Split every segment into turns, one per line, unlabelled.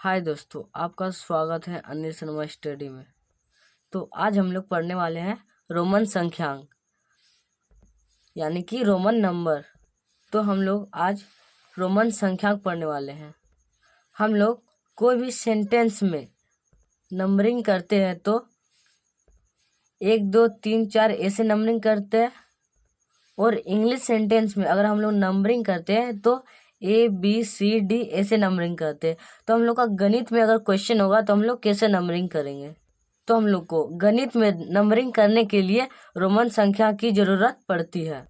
हाय दोस्तों, आपका स्वागत है अनिल शर्मा स्टडी में। तो आज हम लोग पढ़ने वाले हैं रोमन संख्यांक यानी कि रोमन नंबर। तो हम लोग आज रोमन संख्यांक पढ़ने वाले हैं। हम लोग कोई भी सेंटेंस में नंबरिंग करते हैं तो 1 2 3 4 ऐसे नंबरिंग करते हैं, और इंग्लिश सेंटेंस में अगर हम लोग नंबरिंग करते हैं तो ABCD ऐसे नंबरिंग करते हैं। तो हम लोग का गणित में अगर क्वेश्चन होगा तो हम लोग कैसे नंबरिंग करेंगे। तो हम लोग को गणित में नंबरिंग करने के लिए रोमन संख्या की जरूरत पड़ती है।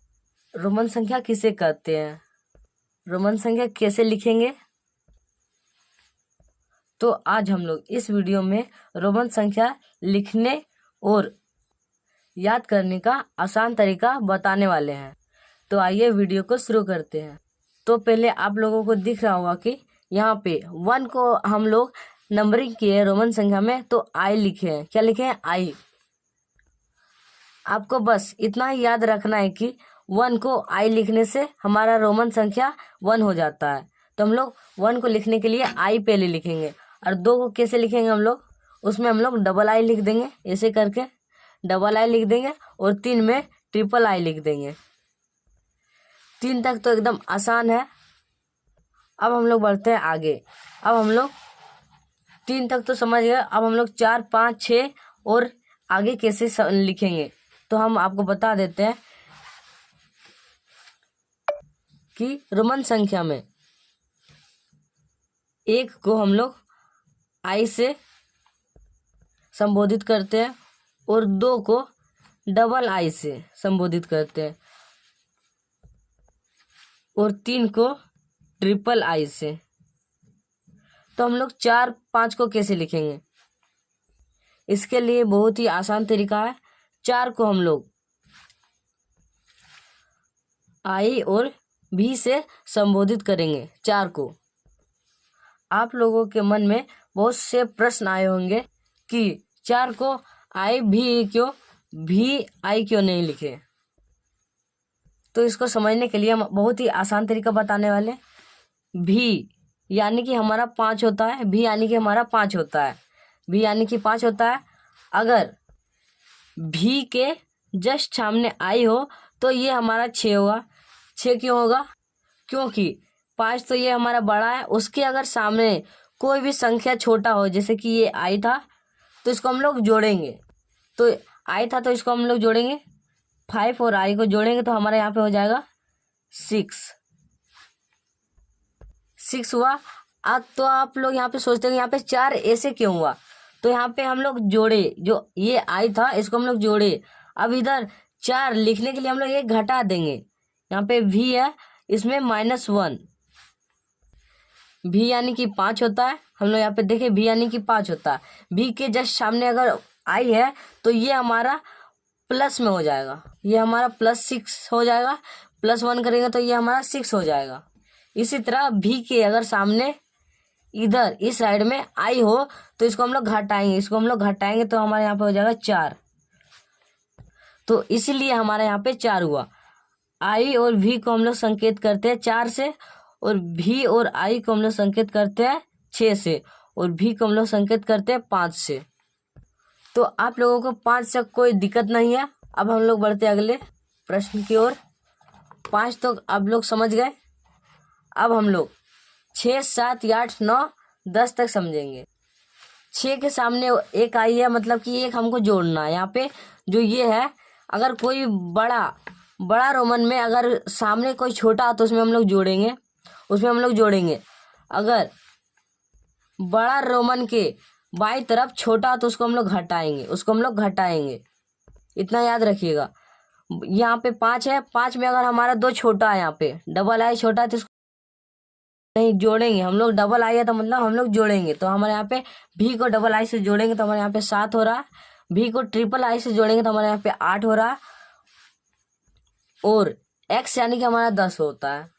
रोमन संख्या किसे कहते हैं, रोमन संख्या कैसे लिखेंगे, तो आज हम लोग इस वीडियो में रोमन संख्या लिखने और याद करने का आसान तरीका बताने वाले हैं। तो आइए वीडियो को शुरू करते हैं। तो पहले आप लोगों को दिख रहा होगा कि यहाँ पे 1 को हम लोग नंबरिंग किए रोमन संख्या में तो आई लिखे हैं। क्या लिखे हैं? आई। आपको बस इतना ही याद रखना है कि 1 को आई लिखने से हमारा रोमन संख्या 1 हो जाता है। तो हम लोग 1 को लिखने के लिए आई पहले लिखेंगे, और 2 को कैसे लिखेंगे हम लोग, उसमें हम लोग डबल आई लिख देंगे, ऐसे करके डबल आई लिख देंगे, और 3 में ट्रिपल आई लिख देंगे। 3 तक तो एकदम आसान है। अब हम लोग बढ़ते हैं आगे। अब हम लोग 3 तक तो समझ गए। अब हम लोग 4 5 6 और आगे कैसे लिखेंगे तो हम आपको बता देते हैं कि रोमन संख्या में 1 को हम लोग आई से संबोधित करते हैं, और 2 को डबल आई से संबोधित करते हैं, और 3 को ट्रिपल आई से। तो हम लोग 4 5 को कैसे लिखेंगे, इसके लिए बहुत ही आसान तरीका है। 4 को हम लोग आई और भी से संबोधित करेंगे। 4 को आप लोगों के मन में बहुत से प्रश्न आए होंगे कि 4 को आई भी क्यों, भी आई क्यों नहीं लिखे। तो इसको समझने के लिए हम बहुत ही आसान तरीका बताने वाले हैं। भी यानी कि हमारा 5 होता है, भी यानी कि हमारा 5 होता है, भी यानी कि 5 होता है। अगर भी के जस्ट सामने आई हो तो ये हमारा 6 होगा। 6 क्यों होगा? क्योंकि 5 तो ये हमारा बड़ा है, उसके अगर सामने कोई भी संख्या छोटा हो, जैसे कि ये आई था तो इसको हम लोग जोड़ेंगे। तो आई था तो इसको हम लोग जोड़ेंगे 5, और आई को जोड़ेंगे तो हमारे यहाँ पे हो जाएगा 6 हुआ। अब तो आप लोग यहाँ पे सोचते हैं यहाँ पे 4 ऐसे क्यों हुआ, तो यहाँ पे हम लोग जोड़े, जो ये आई था इसको हम लोग जोड़े। अब इधर 4 लिखने के लिए हम लोग एक घटा देंगे। यहाँ पे भी है, इसमें -1। भी यानी कि 5 होता है। हम लोग यहाँ पे देखें, भी यानी कि 5 होता है। भी के जस्ट सामने अगर आई है तो ये हमारा प्लस में हो जाएगा, ये हमारा +6 हो जाएगा। +1 करेंगे तो ये हमारा 6 हो जाएगा। इसी तरह भी के अगर सामने इधर इस साइड में आई हो तो इसको हम लोग घटाएंगे, इसको हम लोग घटाएंगे तो हमारे यहाँ पे हो जाएगा 4। तो इसीलिए हमारे यहाँ पे 4 हुआ। आई और भी को हम लोग संकेत करते हैं 4 से, और भी और आई को हम लोग संकेत करते हैं 6 से, और भी को हम लोग संकेत करते हैं 5 से। तो आप लोगों को 5 से कोई दिक्कत नहीं है। अब हम लोग बढ़ते हैं अगले प्रश्न की ओर। 5 तो आप लोग समझ गए। अब हम लोग 6 7 8 9 10 तक समझेंगे। 6 के सामने एक आई है, मतलब कि एक हमको जोड़ना है। यहाँ पे जो ये है, अगर कोई बड़ा रोमन में अगर सामने कोई छोटा तो उसमें हम लोग जोड़ेंगे। अगर बड़ा रोमन के बाई तरफ छोटा तो उसको हम लोग घटाएंगे। इतना याद रखिएगा। यहाँ पे 5 है, 5 में अगर हमारा 2 छोटा है, यहाँ पे डबल आई छोटा है तो इसको नहीं जोड़ेंगे हम लोग। डबल आई है तो मतलब हम लोग जोड़ेंगे। तो हमारे यहाँ पे भी को डबल आई से जोड़ेंगे तो हमारे यहाँ पे 7 हो रहा है। भी को ट्रिपल आई से जोड़ेंगे तो हमारे यहाँ पे 8 हो रहा है। और एक्स यानी कि हमारा 10 होता है।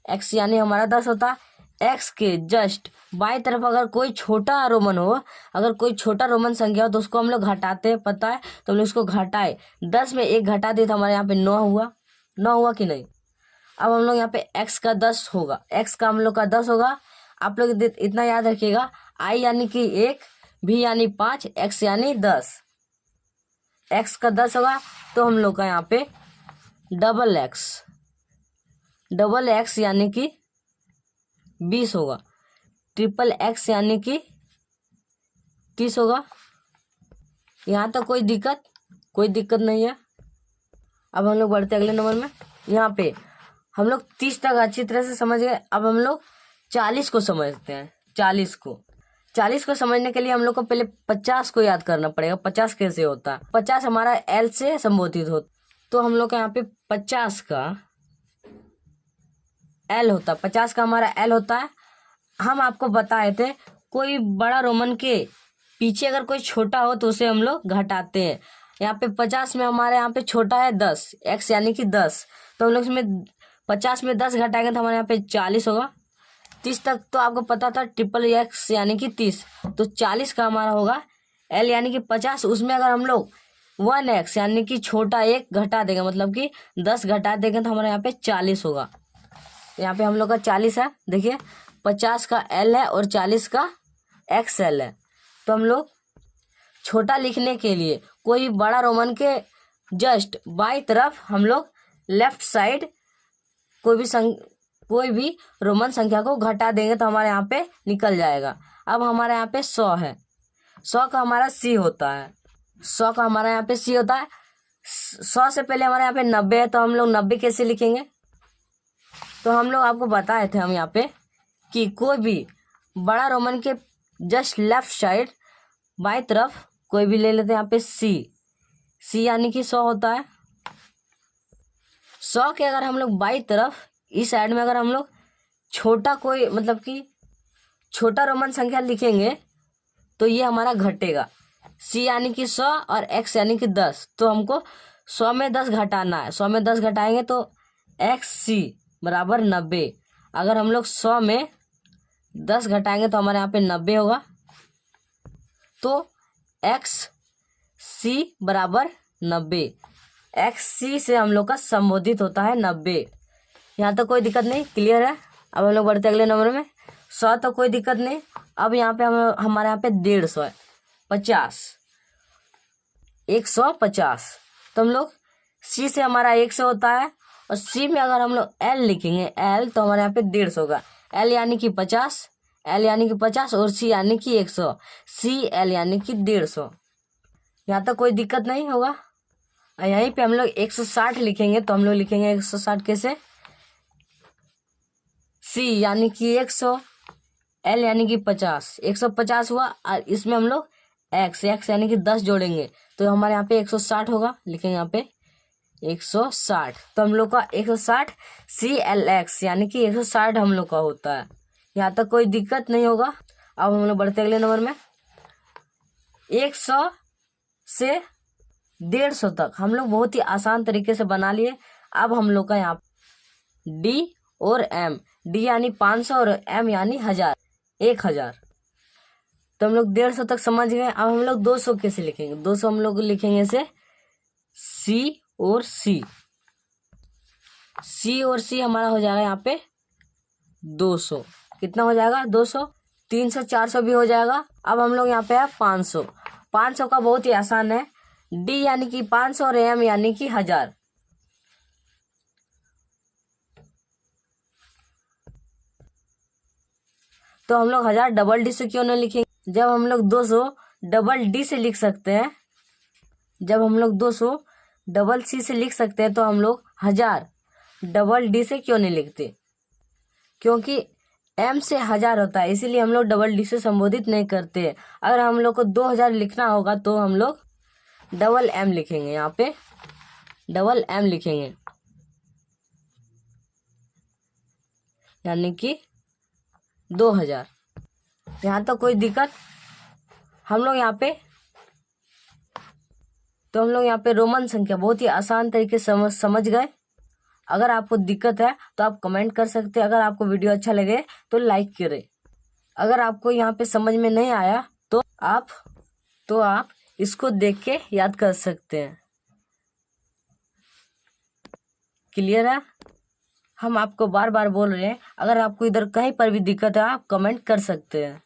एक्स यानी हमारा 10 होता है। एक्स के जस्ट बाई तरफ अगर कोई छोटा रोमन हो, अगर कोई छोटा रोमन संख्या हो तो उसको हम लोग घटाते हैं, पता है। तो हम लोग उसको घटाए, 10 में 1 घटा दिए तो हमारे यहाँ पे 9 हुआ। 9 हुआ कि नहीं? अब हम लोग यहाँ पे x का 10 होगा, x का हम लोग का 10 होगा। आप लोग इतना याद रखिएगा, आई यानी कि 1, भी यानी 5, एक्स यानी 10। एक्स का 10 होगा तो हम लोग का यहाँ पे डबल एक्स यानी कि 20 होगा। ट्रिपल एक्स यानी कि 30 होगा। यहाँ तक कोई दिक्कत नहीं है। अब हम लोग बढ़ते अगले नंबर में। यहाँ पे हम लोग 30 तक अच्छी तरह से समझ गए। अब हम लोग 40 को समझते हैं। 40 को समझने के लिए हम लोग को पहले 50 को याद करना पड़ेगा। 50 कैसे होता है? 50 हमारा एल से संबोधित होता, तो हम लोग का यहाँ पे 50 का एल होता है। 50 का हमारा एल होता है। हम आपको बताए थे कोई बड़ा रोमन के पीछे अगर कोई छोटा हो तो उसे हम लोग घटाते हैं। यहाँ पे 50 में हमारे यहाँ पे छोटा है 10, एक्स यानी कि 10, तो हम लोग इसमें 50 में 10 घटाएंगे तो हमारे यहाँ पे 40 होगा। 30 तक तो आपको पता था, ट्रिपल एक्स यानी कि 30, तो 40 का हमारा होगा एल यानी कि 50। उसमें अगर हम लोग 1x यानी कि छोटा एक घटा देंगे, मतलब कि 10 घटा देंगे तो हमारे यहाँ पे 40 होगा। यहाँ पे हम लोग का 40 है। देखिए 50 का एल है और 40 का एक्स एल है। तो हम लोग छोटा लिखने के लिए कोई बड़ा रोमन के जस्ट बाई तरफ हम लोग लेफ्ट साइड कोई भी रोमन संख्या को घटा देंगे तो हमारे यहाँ पे निकल जाएगा। अब हमारे यहाँ पे 100 है। 100 का हमारा सी होता है। 100 का हमारे यहाँ पे सी होता है। 100 से पहले हमारे यहाँ पे 90 है, तो हम लोग 90 कैसे लिखेंगे? तो हम लोग आपको बताए थे हम यहाँ पे कि कोई भी बड़ा रोमन के जस्ट लेफ्ट साइड बाई तरफ कोई भी ले लेते हैं। यहाँ पे सी यानी कि 100 होता है। 100 के अगर हम लोग बाई तरफ इस साइड में अगर हम लोग छोटा कोई मतलब कि छोटा रोमन संख्या लिखेंगे तो ये हमारा घटेगा। सी यानी कि 100 और एक्स यानी कि 10, तो हमको 100 में 10 घटाना है। 100 में 10 घटाएंगे तो एक्स सी बराबर 90। अगर हम लोग 100 में 10 घटाएंगे तो हमारे यहाँ पे 90 होगा। तो एक्स सी बराबर 90। एक्स सी से हम लोग का संबोधित होता है 90। यहाँ तक कोई दिक्कत नहीं, क्लियर है। अब हम लोग बढ़ते अगले नंबर में। 100 तो कोई दिक्कत नहीं। अब यहाँ पे हमारे यहाँ पे 150 है। 50 150, तो हम लोग सी से हमारा 100 होता है और सी में अगर हम लोग एल लिखेंगे एल तो हमारे यहाँ पे 150 होगा। एल यानी कि 50, एल यानी कि 50 और सी यानी कि 100, सी एल यानी कि 150। यहाँ तक कोई दिक्कत नहीं होगा। यहीं पे हम लोग 160 लिखेंगे तो हम लोग लिखेंगे 160 कैसे? सी यानी कि 100, एल यानी कि 50, 150 हुआ और इसमें हम लोग एक्स यानी कि 10 जोड़ेंगे तो हमारे यहाँ पे 160 होगा। लिखेंगे यहाँ पे 160, तो हम लोग का 160 सी एल एक्स यानी कि 160 हम लोग का होता है। यहाँ तक कोई दिक्कत नहीं होगा। अब हम लोग बढ़ते अगले नंबर में। 100 से 150 तक हम लोग बहुत ही आसान तरीके से बना लिए। अब हम लोग का यहाँ डी और एम, डी यानी 500 और एम यानी 1000। तो हम लोग 150 तक समझ गए। अब हम लोग 200 कैसे लिखेंगे? 200 हम लोग लिखेंगे से सी और सी हमारा हो जाएगा यहाँ पे 200। कितना हो जाएगा? 200। 300 400 भी हो जाएगा। अब हम लोग यहाँ पे है 500। 500 का बहुत ही आसान है। डी यानी कि 500 और एम यानी कि 1000। तो हम लोग 1000 डबल डी से क्यों नहीं लिखेंगे? जब हम लोग 200 डबल डी से लिख सकते हैं, जब हम लोग 200 डबल सी से लिख सकते हैं तो हम लोग 1000 डबल डी से क्यों नहीं लिखते? क्योंकि एम से 1000 होता है, इसीलिए हम लोग डबल डी से संबोधित नहीं करते। अगर हम लोग को 2000 लिखना होगा तो हम लोग डबल एम लिखेंगे। यहाँ पे डबल एम लिखेंगे यानी कि 2000। यहाँ तो कोई दिक्कत हम लोग यहाँ पे रोमन संख्या बहुत ही आसान तरीके से समझ गए। अगर आपको दिक्कत है तो आप कमेंट कर सकते हैं। अगर आपको वीडियो अच्छा लगे तो लाइक करें। अगर आपको यहाँ पे समझ में नहीं आया तो आप इसको देख के याद कर सकते हैं। क्लियर है? हम आपको बार बार बोल रहे हैं, अगर आपको इधर कहीं पर भी दिक्कत है आप कमेंट कर सकते हैं।